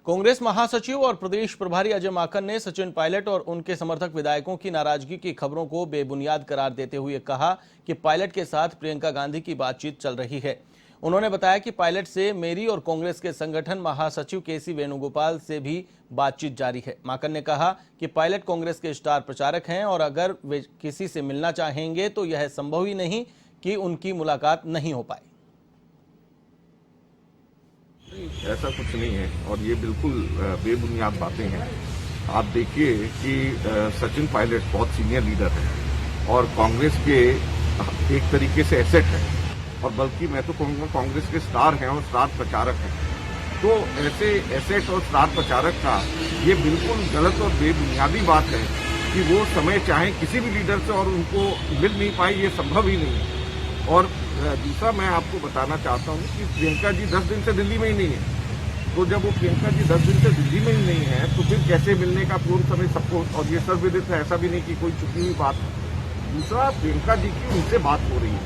कांग्रेस महासचिव और प्रदेश प्रभारी अजय माकन ने सचिन पायलट और उनके समर्थक विधायकों की नाराजगी की खबरों को बेबुनियाद करार देते हुए कहा कि पायलट के साथ प्रियंका गांधी की बातचीत चल रही है। उन्होंने बताया कि पायलट से मेरी और कांग्रेस के संगठन महासचिव केसी वेणुगोपाल से भी बातचीत जारी है। माकन ने कहा कि पायलट कांग्रेस के स्टार प्रचारक हैं और अगर वे किसी से मिलना चाहेंगे तो यह संभव ही नहीं कि उनकी मुलाकात नहीं हो पाए। ऐसा कुछ नहीं है और ये बिल्कुल बेबुनियाद बातें हैं। आप देखिए कि सचिन पायलट बहुत सीनियर लीडर है और कांग्रेस के एक तरीके से एसेट है और बल्कि मैं तो कहूँगा कांग्रेस के स्टार हैं और स्टार प्रचारक हैं। तो ऐसे एसेट और स्टार प्रचारक का ये बिल्कुल गलत और बेबुनियादी बात है कि वो समय चाहे किसी भी लीडर से और उनको मिल नहीं पाए, ये संभव ही नहीं है। और दूसरा मैं आपको बताना चाहता हूँ कि प्रियंका जी 10 दिन से दिल्ली में ही नहीं है। तो जब वो प्रियंका जी 10 दिन से दिल्ली में ही नहीं है तो फिर कैसे मिलने का पूर्ण समय सबको, और ये सर्वविदित है, ऐसा भी नहीं कि कोई छुपी हुई बात है। दूसरा, प्रियंका जी की उनसे बात हो रही है,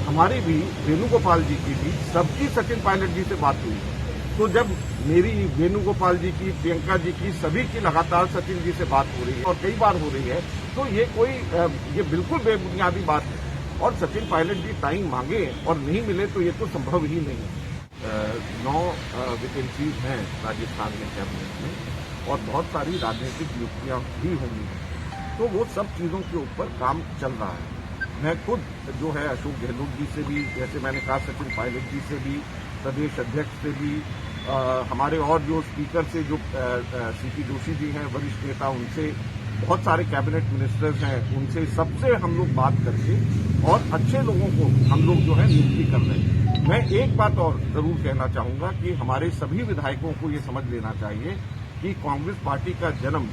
हमारी भी वेणुगोपाल जी की भी, सबकी सचिन पायलट जी से बात हुई है। तो जब मेरी, वेणुगोपाल जी की, प्रियंका जी की, सभी की लगातार सचिन जी से बात हो रही है और कई बार हो रही है, तो ये बिल्कुल बेबुनियादी बात है। और सचिन पायलट जी टाइम मांगे और नहीं मिले तो ये तो संभव ही नहीं है। 9 वैकेंसीज हैं राजस्थान में कैबिनेट में और बहुत सारी राजनीतिक नियुक्तियां भी होंगी, तो वो सब चीजों के ऊपर काम चल रहा है। मैं खुद जो है अशोक गहलोत जी से भी, जैसे मैंने कहा, सचिन पायलट जी से भी, प्रदेश अध्यक्ष से भी, हमारे और जो स्पीकर से जो सीपी जोशी जी हैं वरिष्ठ नेता, उनसे, बहुत सारे कैबिनेट मिनिस्टर्स हैं, उनसे सबसे हम लोग बात करके और अच्छे लोगों को हम लोग जो है नियुक्ति कर रहे हैं। मैं एक बात और जरूर कहना चाहूंगा कि हमारे सभी विधायकों को ये समझ लेना चाहिए कि कांग्रेस पार्टी का जन्म